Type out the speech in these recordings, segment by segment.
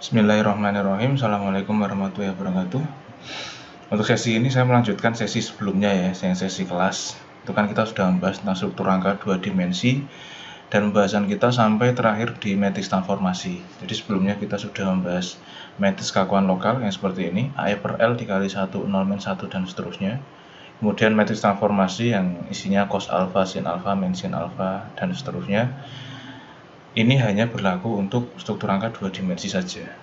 Bismillahirrahmanirrahim. Assalamualaikum warahmatullahi wabarakatuh. Untuk sesi ini saya melanjutkan sesi sebelumnya ya, yang sesi kelas. Itu kan kita sudah membahas tentang struktur angka 2 dimensi dan pembahasan kita sampai terakhir di matriks transformasi. Jadi sebelumnya kita sudah membahas matriks kakuan lokal yang seperti ini, AE per L dikali 1, 0 min 1 dan seterusnya. Kemudian matriks transformasi yang isinya cos alfa, sin alfa, min sin alfa dan seterusnya. Ini hanya berlaku untuk struktur angka 2 dimensi saja.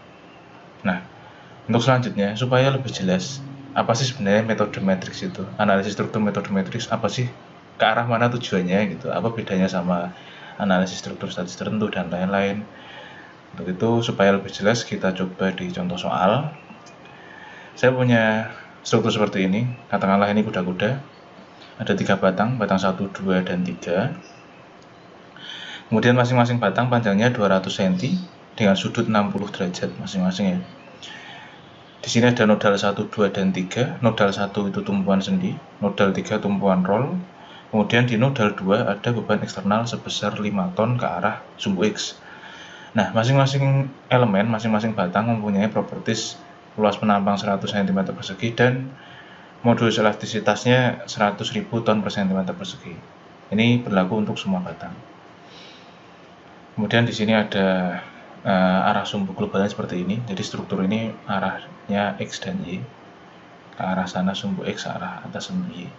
Nah, untuk selanjutnya, supaya lebih jelas, apa sih sebenarnya metode matriks itu? Analisis struktur metode matriks, apa sih? Ke arah mana tujuannya gitu? Apa bedanya sama analisis struktur statis tertentu dan lain-lain? Untuk itu, supaya lebih jelas, kita coba di contoh soal. Saya punya struktur seperti ini, katakanlah ini kuda-kuda. Ada 3 batang 1, 2, dan 3. Kemudian masing-masing batang panjangnya 200 cm dengan sudut 60 derajat masing-masing ya. Di sini ada nodal 1, 2, dan 3. Nodal 1 itu tumpuan sendi, nodal 3 tumpuan roll. Kemudian di nodal 2 ada beban eksternal sebesar 5 ton ke arah sumbu X. Nah, masing-masing elemen, masing-masing batang mempunyai properties luas penampang 100 cm persegi dan modulus elastisitasnya 100.000 ton per cm persegi. Ini berlaku untuk semua batang. Kemudian di sini ada arah sumbu globalnya seperti ini. Jadi struktur ini arahnya X dan Y. Ke arah sana sumbu X, arah atas sumbu Y.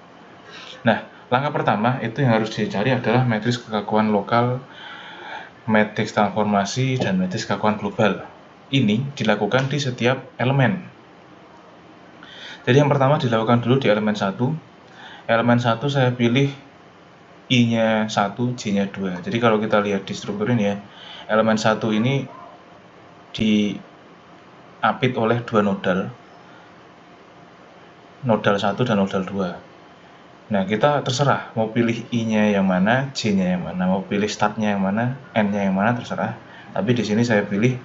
Nah, langkah pertama itu yang harus dicari adalah matriks kekakuan lokal, matriks transformasi, dan matriks kekakuan global. Ini dilakukan di setiap elemen. Jadi yang pertama dilakukan dulu di elemen 1. Elemen 1 saya pilih I-nya 1, J-nya 2. Jadi kalau kita lihat di struktur ini ya, elemen 1 ini diapit oleh 2 nodal. Nodal 1 dan nodal 2. Nah, kita terserah mau pilih I-nya yang mana, J-nya yang mana, mau pilih startnya yang mana, N-nya yang mana, terserah. Tapi di sini saya pilih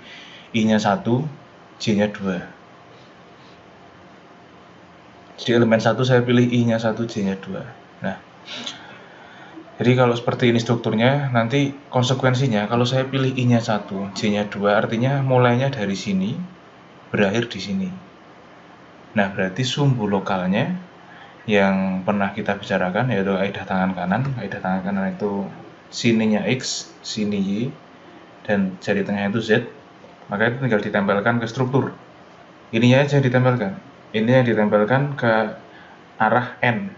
I-nya 1, J-nya 2. Jadi elemen 1 saya pilih I-nya 1, J-nya 2. Nah, jadi kalau seperti ini strukturnya, nanti konsekuensinya kalau saya pilih I-nya 1, J-nya 2, artinya mulainya dari sini, berakhir di sini. Nah, berarti sumbu lokalnya yang pernah kita bicarakan yaitu kaidah tangan kanan. Kaidah tangan kanan itu sininya X, sini Y, dan jari tengahnya itu Z. Maka itu tinggal ditempelkan ke struktur. Ininya aja ditempelkan. Ini yang ditempelkan ke arah N,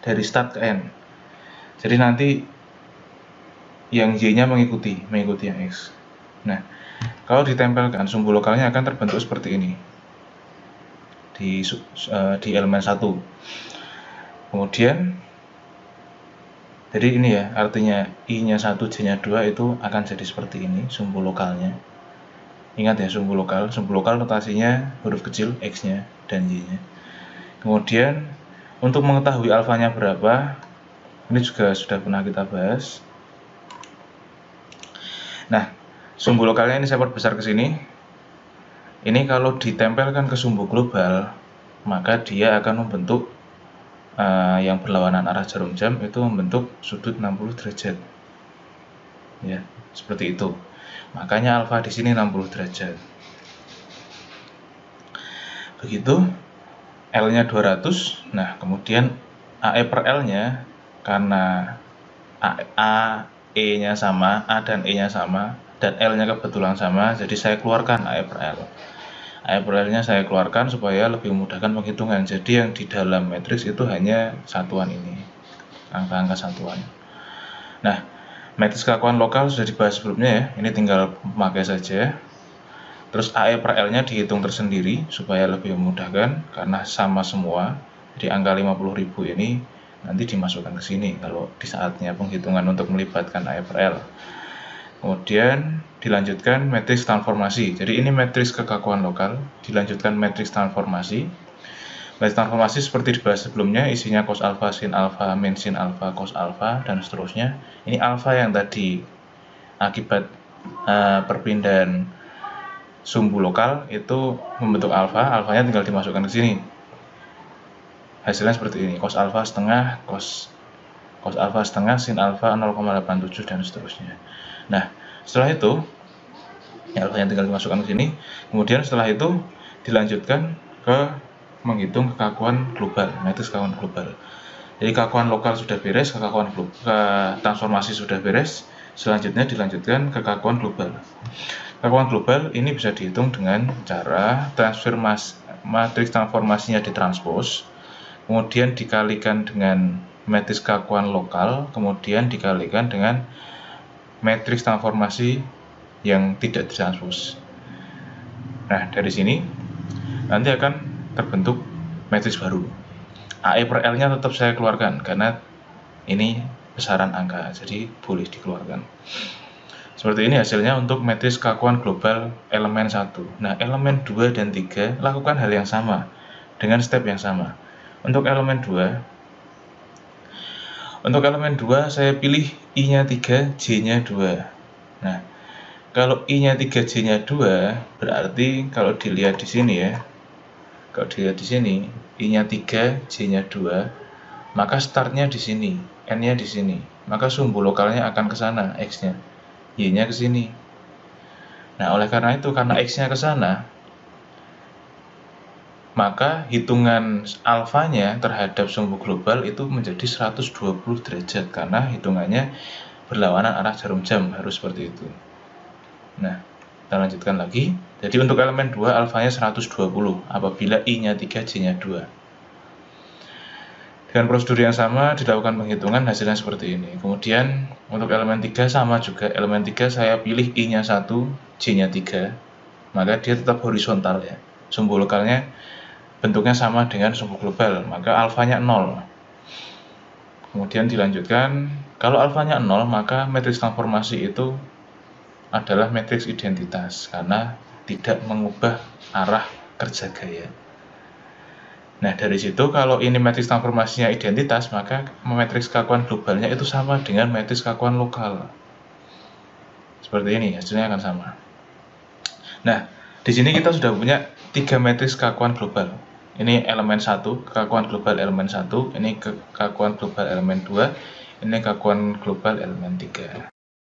dari start ke N. Jadi nanti yang Y-nya mengikuti yang X. Nah, kalau ditempelkan, sumbu lokalnya akan terbentuk seperti ini di elemen 1. Kemudian, jadi ini ya, artinya I-nya 1, J-nya 2 itu akan jadi seperti ini, sumbu lokalnya. Ingat ya, sumbu lokal notasinya huruf kecil, X-nya dan Y-nya. Kemudian, untuk mengetahui alfanya berapa, ini juga sudah pernah kita bahas. Nah, sumbu lokalnya ini saya perbesar ke sini. Ini kalau ditempelkan ke sumbu global, maka dia akan membentuk yang berlawanan arah jarum jam itu membentuk sudut 60 derajat. Ya, seperti itu. Makanya alfa di sini 60 derajat. Begitu. L-nya 200. Nah, kemudian AE per L-nya karena E-nya sama, A dan E-nya sama, dan L-nya kebetulan sama, jadi saya keluarkan AE per L. AE per L-nya saya keluarkan supaya lebih memudahkan penghitungan. Jadi yang di dalam matriks itu hanya satuan ini, angka-angka satuan. Nah, matriks kekakuan lokal sudah dibahas sebelumnya ya, ini tinggal memakai saja. Terus AE per L-nya dihitung tersendiri supaya lebih memudahkan karena sama semua. Jadi angka 50.000 ini nanti dimasukkan ke sini kalau di saatnya penghitungan untuk melibatkan AE per L. Kemudian dilanjutkan matriks transformasi. Jadi ini matriks kekakuan lokal, dilanjutkan matriks transformasi. Matriks transformasi seperti dibahas sebelumnya, isinya cos alfa, sin alfa, min sin alfa, cos alfa, dan seterusnya. Ini alfa yang tadi akibat perpindahan sumbu lokal itu membentuk alfa, alfanya tinggal dimasukkan ke sini. Hasilnya seperti ini, cos alfa setengah, cos alfa setengah, sin alfa 0,87 dan seterusnya. Nah, setelah itu alfanya tinggal dimasukkan ke sini. Kemudian setelah itu dilanjutkan ke menghitung kekakuan global, matriks kekakuan global. Jadi kekakuan lokal sudah beres, kekakuan transformasi sudah beres. Selanjutnya dilanjutkan ke kekakuan global. Kekakuan global ini bisa dihitung dengan cara matriks transformasinya ditranspos, kemudian dikalikan dengan matriks kekakuan lokal, kemudian dikalikan dengan matriks transformasi yang tidak ditranspos. Nah, dari sini nanti akan terbentuk matriks baru. AE per L-nya tetap saya keluarkan karena ini besaran angka, jadi boleh dikeluarkan. Seperti ini hasilnya untuk matriks kekakuan global elemen 1. Nah, elemen 2 dan 3 lakukan hal yang sama dengan step yang sama. Untuk elemen 2 saya pilih I-nya 3, J-nya 2. Nah, kalau I-nya 3, J-nya 2 berarti kalau dilihat di sini ya. Kalau dilihat di sini, I-nya 3, J-nya 2, maka startnya di sini, N-nya di sini. Maka sumbu lokalnya akan ke sana, X-nya. Y-nya ke sini. Nah, oleh karena itu, karena X-nya ke sana, maka hitungan alfanya terhadap sumbu global itu menjadi 120 derajat karena hitungannya berlawanan arah jarum jam, harus seperti itu. Nah, kita lanjutkan lagi. Jadi untuk elemen 2 alfanya 120 apabila I-nya 3, J-nya 2. Dengan prosedur yang sama dilakukan penghitungan, hasilnya seperti ini. Kemudian untuk elemen 3 sama juga. Elemen 3 saya pilih I-nya 1, J-nya 3. Maka dia tetap horizontal ya. Sumbu lokalnya bentuknya sama dengan sumbu global, maka alfanya 0. Kemudian dilanjutkan, kalau alfanya 0 maka matriks transformasi itu adalah matriks identitas karena tidak mengubah arah kerja gaya. Nah, dari situ kalau ini matriks transformasinya identitas, maka matriks kekakuan globalnya itu sama dengan matriks kekakuan lokal. Seperti ini, hasilnya akan sama. Nah, di sini kita sudah punya 3 matriks kekakuan global. Ini elemen 1, kekakuan global elemen 1, ini kekakuan global elemen 2, ini kekakuan global elemen 3.